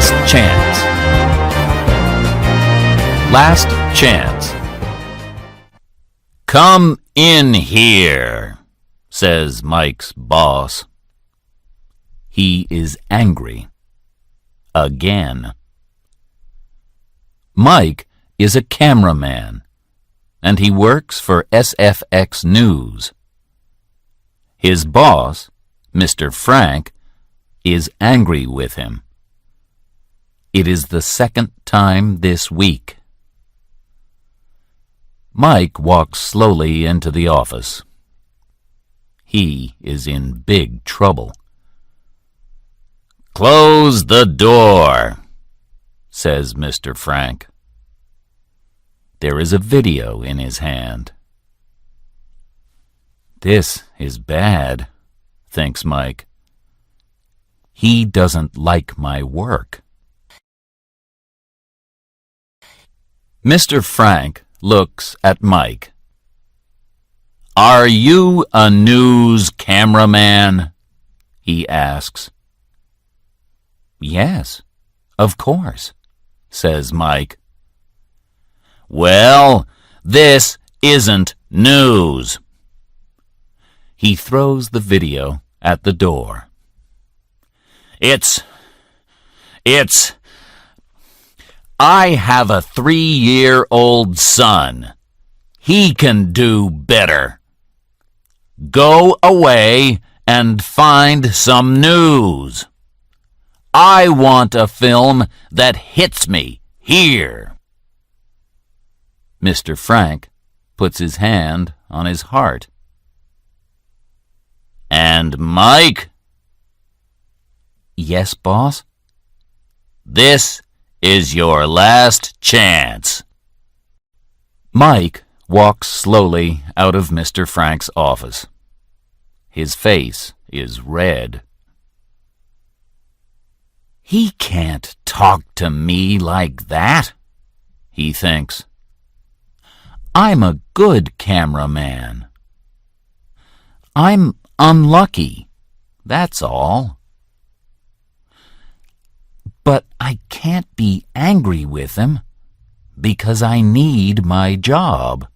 Last chance. Last chance. "Come in here," says Mike's boss. He is angry. Again. Mike is a cameraman, and he works for SFX News. His boss, Mr. Frank, is angry with him. It is the second time this week. Mike walks slowly into the office. He is in big trouble. "Close the door," says Mr. Frank. There is a video in his hand. This is bad, thinks Mike. He doesn't like my work. Mr. Frank looks at Mike. "Are you a news cameraman?" he asks. "Yes, of course," says Mike. "Well, this isn't news." He throws the video at the door. It's... I have a 3-year-old son. He can do better. Go away and find some news. I want a film that hits me here." Mr. Frank puts his hand on his heart. "And Mike?" "Yes, boss?" "This is your last chance." Mike walks slowly out of Mr. Frank's office. His face is red. "He can't talk to me like that," he thinks. "I'm a good cameraman. I'm unlucky, that's all. But I can't be angry with him because I need my job."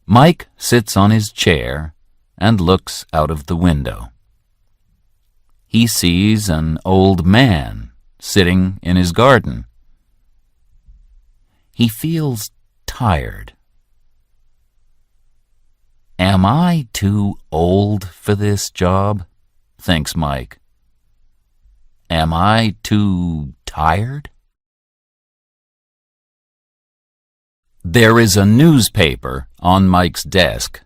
Mike sits on his chair and looks out of the window. He sees an old man sitting in his garden. He feels tired. "Am I too old for this job?" thinks Mike. "Am I too tired?" There is a newspaper on Mike's desk.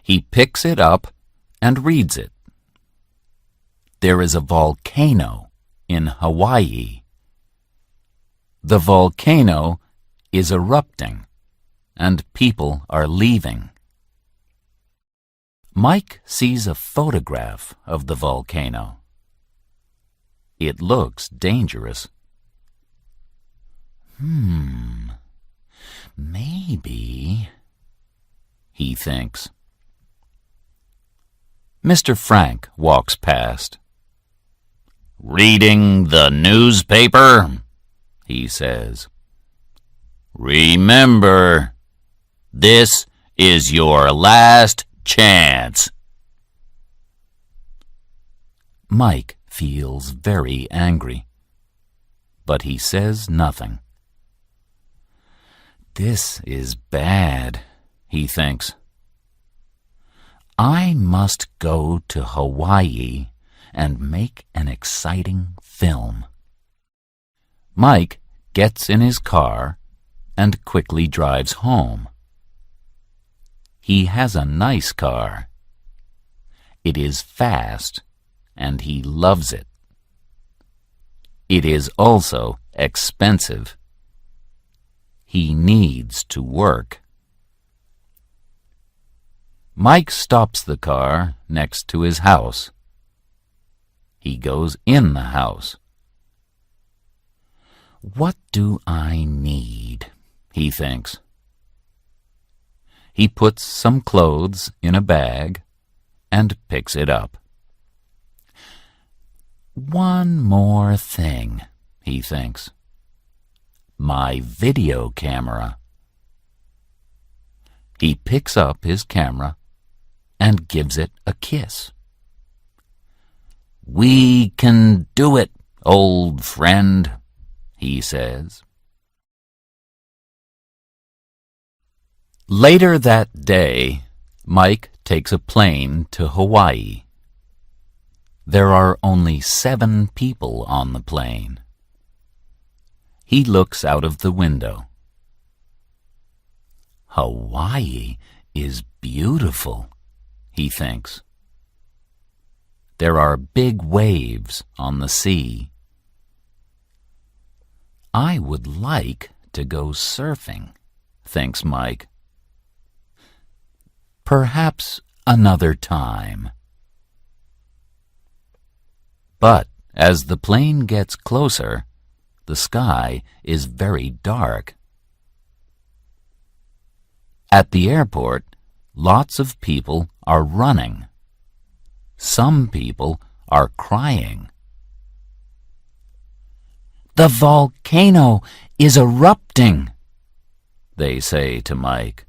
He picks it up and reads it. There is a volcano in Hawaii. The volcano is erupting, and people are leaving. Mike sees a photograph of the volcano. It looks dangerous. Maybe, he thinks. Mr. Frank walks past. "Reading the newspaper?" he says. "Remember, this is your last chance." Mike feels very angry, but he says nothing. This is bad, he thinks. I must go to Hawaii and make an exciting film. Mike gets in his car and quickly drives home. He has a nice car. It is fast, and he loves it. It is also expensive. He needs to work. Mike stops the car next to his house. He goes in the house. What do I need? He thinks. He puts some clothes in a bag and picks it up. One more thing, he thinks. My video camera. He picks up his camera and gives it a kiss. "We can do it, old friend," he says. Later that day, Mike takes a plane to Hawaii. There are only 7 people on the plane. He looks out of the window. Hawaii is beautiful, he thinks. There are big waves on the sea. I would like to go surfing, thinks Mike. Perhaps another time. But as the plane gets closer, the sky is very dark. At the airport, lots of people are running. Some people are crying. "The volcano is erupting," they say to Mike.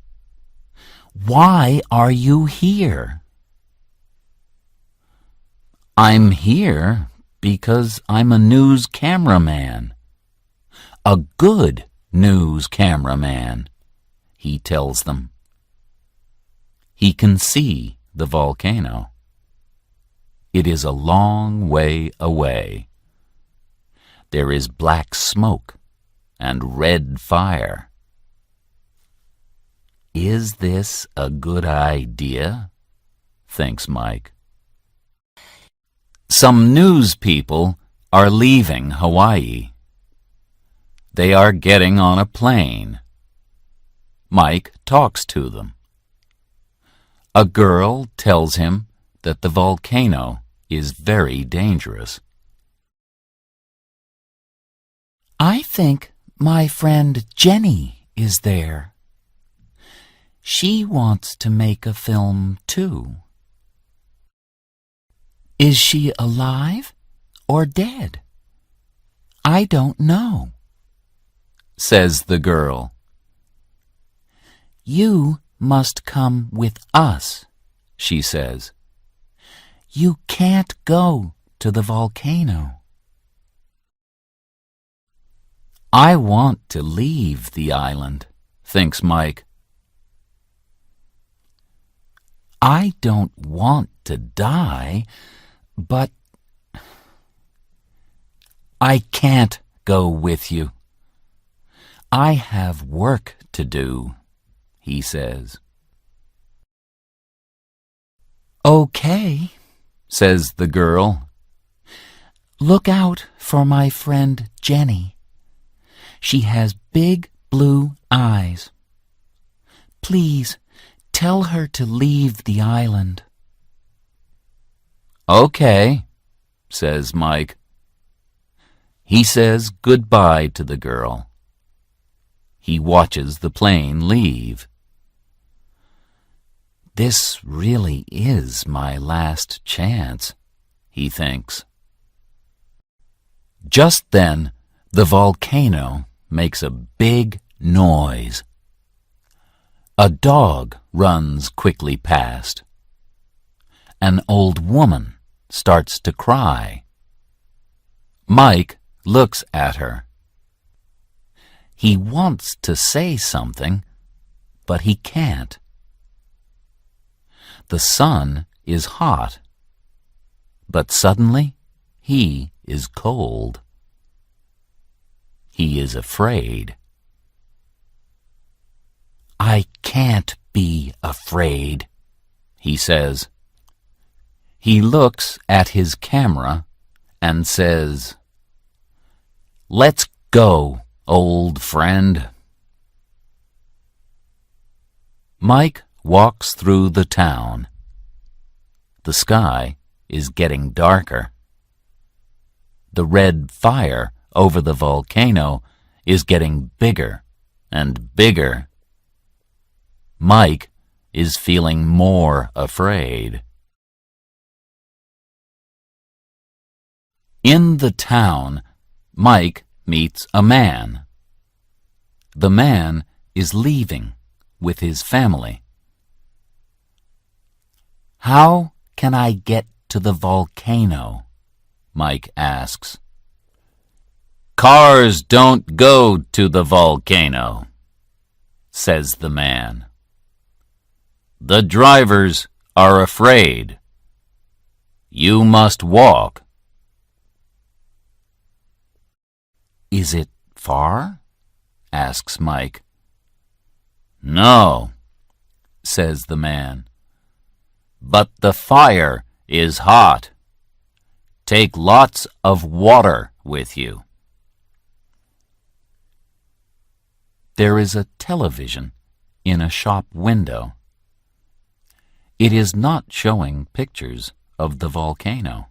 "Why are you here?" "I'm here because I'm a news cameraman. A good news cameraman," he tells them. He can see the volcano. It is a long way away. There is black smoke and red fire. Is this a good idea? Thinks Mike. Some news people are leaving Hawaii. They are getting on a plane. Mike talks to them. A girl tells him that the volcano is very dangerous. "I think my friend Jenny is there. She wants to make a film too." "Is she alive or dead?" "I don't know," says the girl. "You must come with us," she says. "You can't go to the volcano." I want to leave the island, thinks Mike. I don't want to die, but I can't go with you. I have work to do, he says. Okay, says the girl. Look out for my friend Jenny. She has big blue eyes. Please tell her to leave the island. Okay, says Mike. He says goodbye to the girl. He watches the plane leave. This really is my last chance, he thinks. Just then, the volcano makes a big noise. A dog runs quickly past. An old woman starts to cry. Mike looks at her. He wants to say something, but he can't. The sun is hot, but suddenly he is cold. He is afraid. I can't be afraid, he says. He looks at his camera and says, Let's go, old friend. Mike walks through the town. The sky is getting darker. The red fire over the volcano is getting bigger and bigger. Mike is feeling more afraid. In the town, Mike meets a man. The man is leaving with his family. "How can I get to the volcano?" Mike asks. "Cars don't go to the volcano," says the man. "The drivers are afraid. You must walk." "Is it far?" asks Mike. "No," says the man. "But the fire is hot. Take lots of water with you." There is a television in a shop window. It is not showing pictures of the volcano.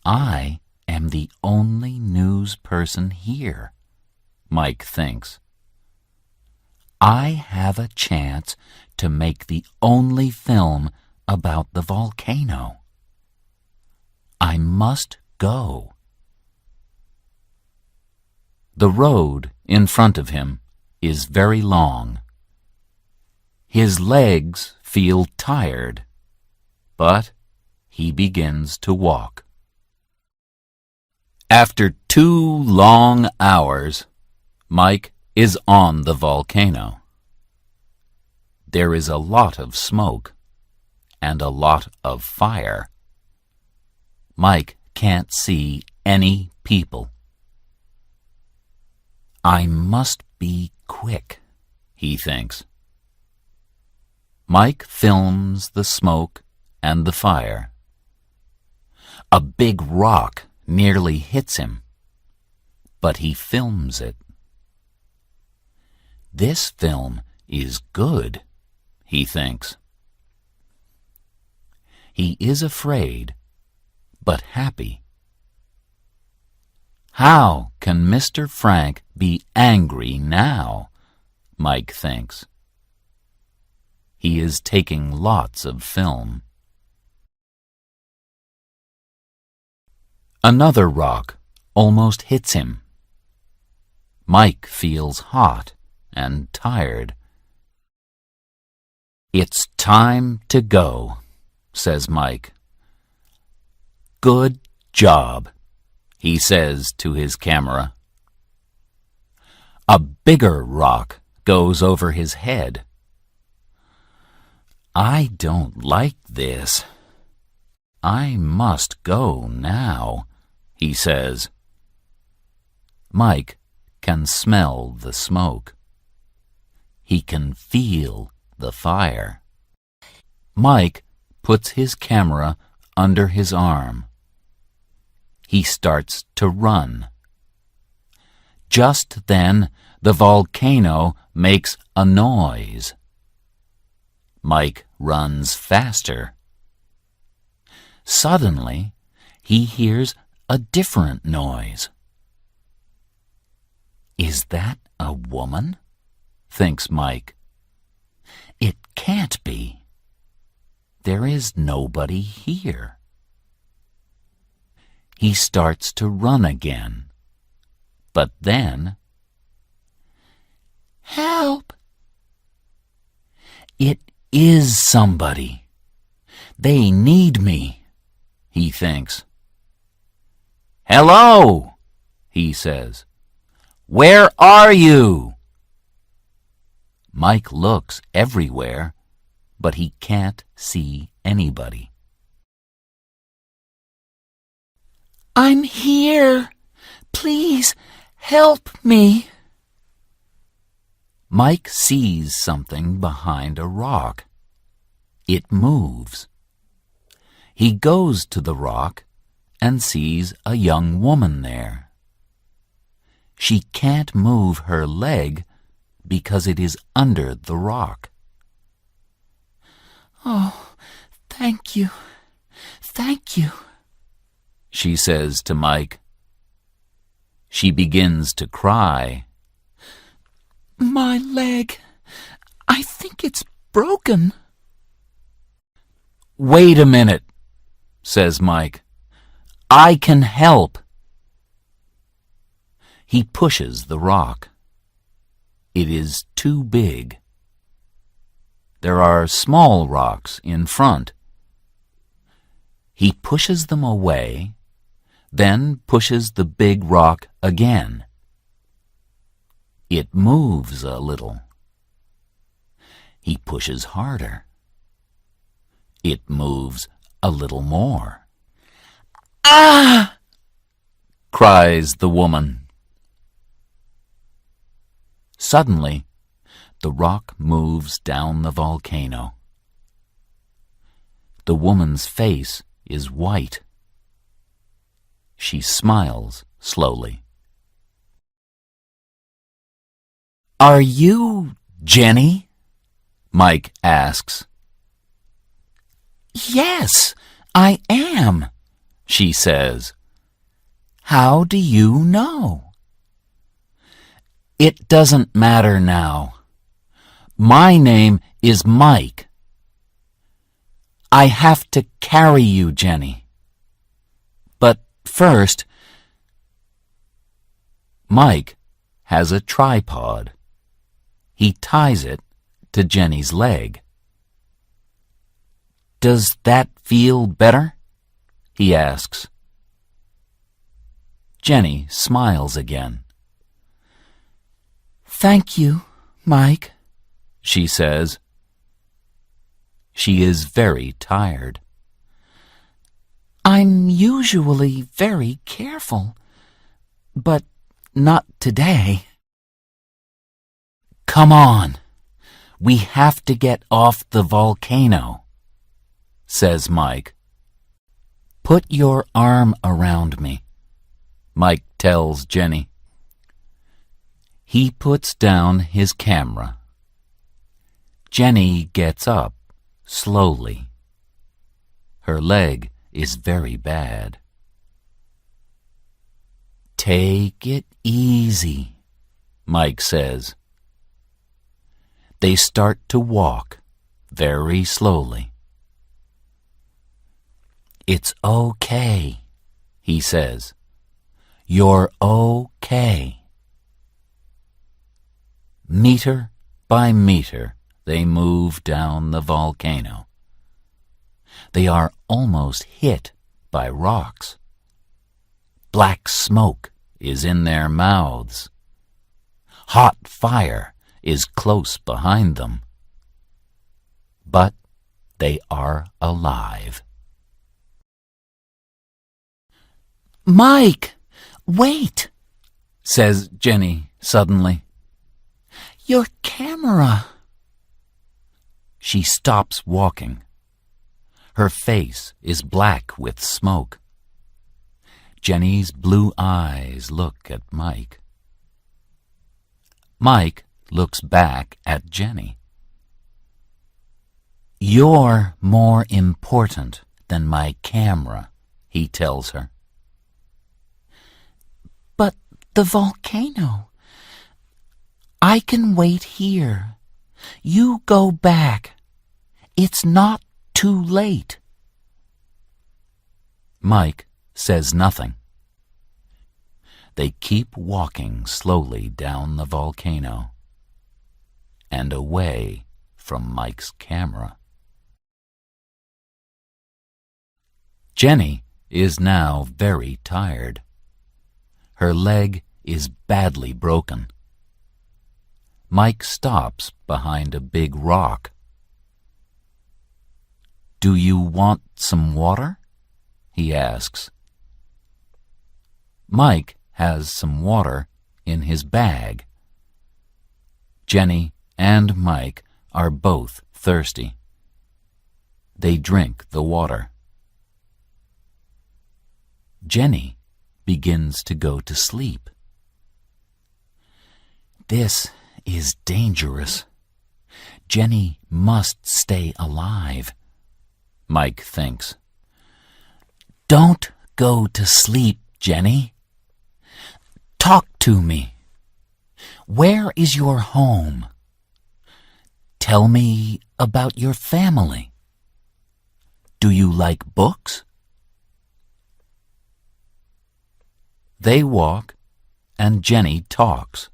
"I am the only news person here," Mike thinks. "I have a chance to make the only film about the volcano. I must go." The road in front of him is very long. His legs feel tired, but he begins to walk. After 2 long hours, Mike is on the volcano. There is a lot of smoke and a lot of fire. Mike can't see any people. "I must be quick," he thinks. Mike films the smoke and the fire. A big rock nearly hits him, but he films it. "This film is good," he thinks. He is afraid, but happy. How can Mr. Frank be angry now? Mike thinks. He is taking lots of film. Another rock almost hits him. Mike feels hot and tired. "It's time to go," says Mike. "Good job," he says to his camera. A bigger rock goes over his head. "I don't like this. I must go now," he says. Mike can smell the smoke. He can feel the fire. Mike puts his camera under his arm. He starts to run. Just then, the volcano makes a noise. Mike runs faster. Suddenly, he hears a different noise. "Is that a woman?" thinks Mike. "It can't be. There is nobody here." He starts to run again, but then, "Help! It is somebody. They need me," he thinks. "Hello," he says. "Where are you?" Mike looks everywhere, but he can't see anybody. "I'm here. Please help me." Mike sees something behind a rock. It moves. He goes to the rock and sees a young woman there. She can't move her leg because it is under the rock. "Oh, thank you, thank you," she says to Mike. She begins to cry. "My leg, I think it's broken." "Wait a minute," says Mike. I can help. He pushes the rock. It is too big. There are small rocks in front. He pushes them away, then pushes the big rock again. It moves a little. He pushes harder. It moves a little more. "Ah!" cries the woman. Suddenly, the rock moves down the volcano. The woman's face is white. She smiles slowly. "Are you Jenny?" Mike asks. "Yes, I am," she says. "How do you know?" "It doesn't matter now. My name is Mike. I have to carry you, Jenny. But first..." Mike has a tripod. He ties it to Jenny's leg. "Does that feel better?" he asks. Jenny smiles again. "Thank you, Mike," she says. She is very tired. "I'm usually very careful, but not today." "Come on, we have to get off the volcano," says Mike. "Put your arm around me," Mike tells Jenny. He puts down his camera. Jenny gets up slowly. Her leg is very bad. "Take it easy," Mike says. They start to walk very slowly. "It's okay," he says. "You're okay." Meter by meter, they move down the volcano. They are almost hit by rocks. Black smoke is in their mouths. Hot fire is close behind them. But they are alive. "Mike, wait," says Jenny suddenly. "Your camera." She stops walking. Her face is black with smoke. Jenny's blue eyes look at Mike. Mike looks back at Jenny. "You're more important than my camera," he tells her. "But the volcano. I can wait here. You go back. It's not too late." Mike says nothing. They keep walking slowly down the volcano and away from Mike's camera. Jenny is now very tired. Her leg is badly broken. Mike stops behind a big rock. "Do you want some water?" he asks. Mike has some water in his bag. Jenny and Mike are both thirsty. They drink the water. Jenny begins to go to sleep. This is dangerous. Jenny must stay alive, Mike thinks. "Don't go to sleep, Jenny. Talk to me. Where is your home? Tell me about your family. Do you like books?" They walk, and Jenny talks.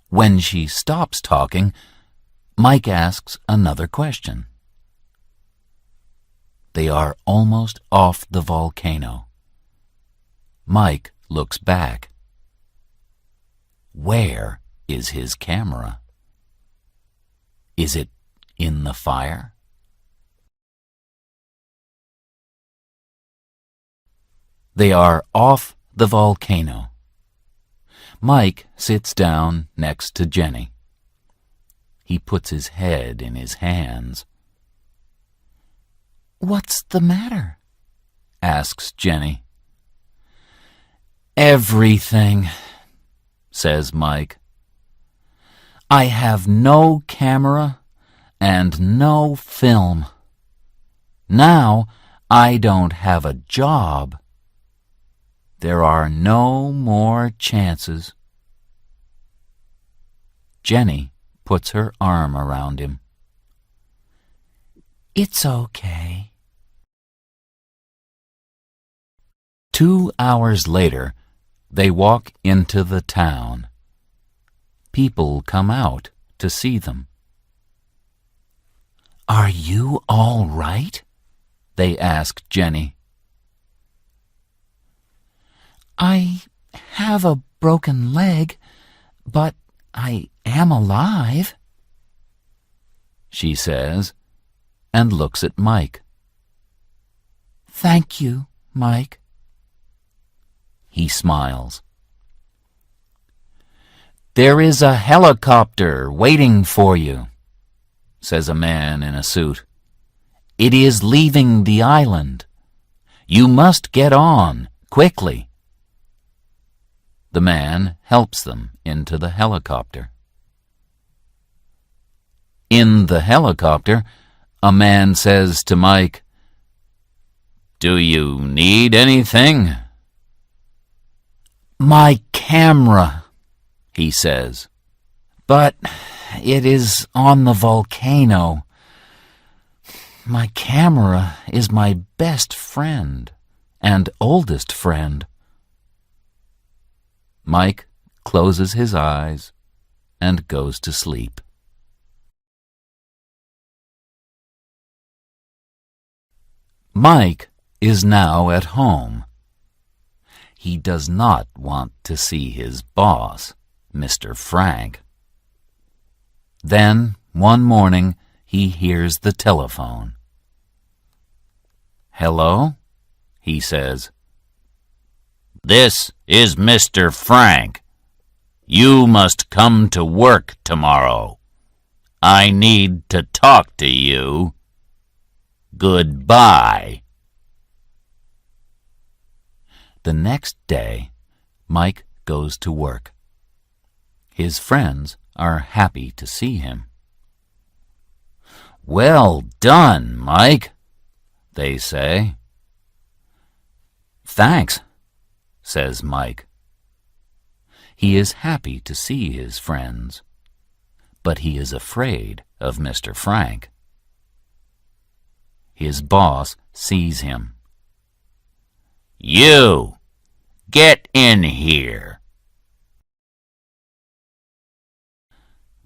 When she stops talking, Mike asks another question. They are almost off the volcano. Mike looks back. Where is his camera? Is it in the fire? They are off the volcano. Mike sits down next to Jenny. He puts his head in his hands. "What's the matter?" asks Jenny. "Everything," says Mike. "I have no camera and no film. Now I don't have a job. There are no more chances." Jenny puts her arm around him. "It's okay." 2 hours later, they walk into the town. People come out to see them. "Are you all right?" they ask Jenny. "I have a broken leg, but I am alive," she says, and looks at Mike. "Thank you, Mike." He smiles. "There is a helicopter waiting for you," says a man in a suit. "It is leaving the island. You must get on, quickly." The man helps them into the helicopter. In the helicopter, a man says to Mike, "Do you need anything?" "My camera," he says, "but it is on the volcano. My camera is my best friend and oldest friend." Mike closes his eyes and goes to sleep. Mike is now at home. He does not want to see his boss, Mr. Frank. Then, one morning, he hears the telephone. "Hello?" he says. "This is Mr. Frank. You must come to work tomorrow. I need to talk to you. Goodbye." The next day, Mike goes to work. His friends are happy to see him. "Well done, Mike," they say. "Thanks," says Mike. He is happy to see his friends, but he is afraid of Mr. Frank. His boss sees him. "You, get in here."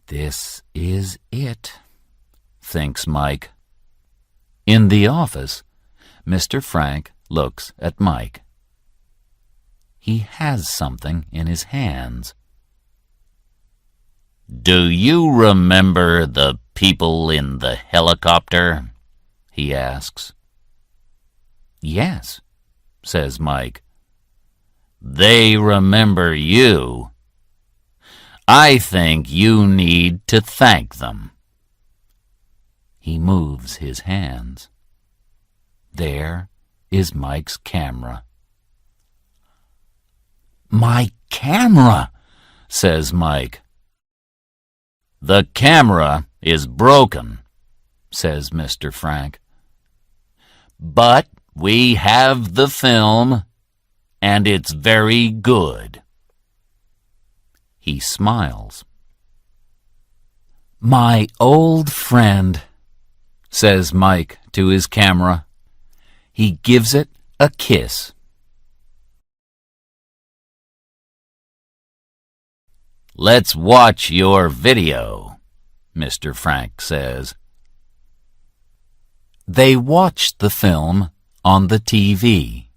This is it, thinks Mike. In the office, Mr. Frank looks at Mike. He has something in his hands. "Do you remember the people in the helicopter?" he asks. "Yes," says Mike. "They remember you. I think you need to thank them." He moves his hands. There is Mike's camera. "My camera," says Mike. "The camera is broken," says Mr. Frank. "But we have the film, and it's very good." He smiles. "My old friend," says Mike to his camera. He gives it a kiss. "Let's watch your video," Mr. Frank says. They watch the film on the TV.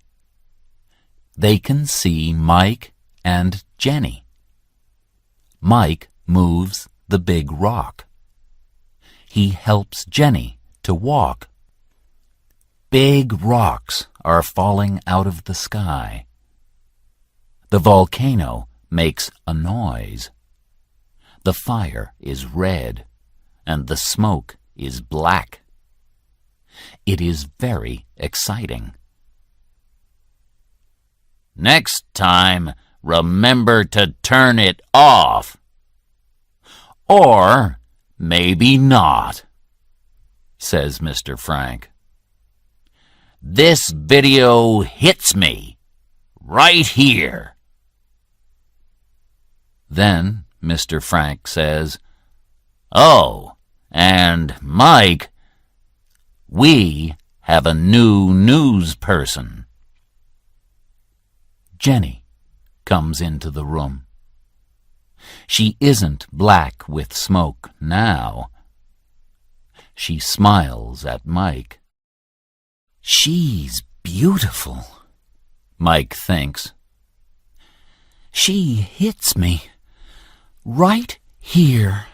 They can see Mike and Jenny. Mike moves the big rock. He helps Jenny to walk. Big rocks are falling out of the sky. The volcano makes a noise. The fire is red, and the smoke is black. It is very exciting. "Next time, remember to turn it off. Or maybe not," says Mr. Frank. "This video hits me right here." Then Mr. Frank says, "Oh, and Mike, we have a new news person." Jenny comes into the room. She isn't black with smoke now. She smiles at Mike. "She's beautiful," Mike thinks. "She hits me right here."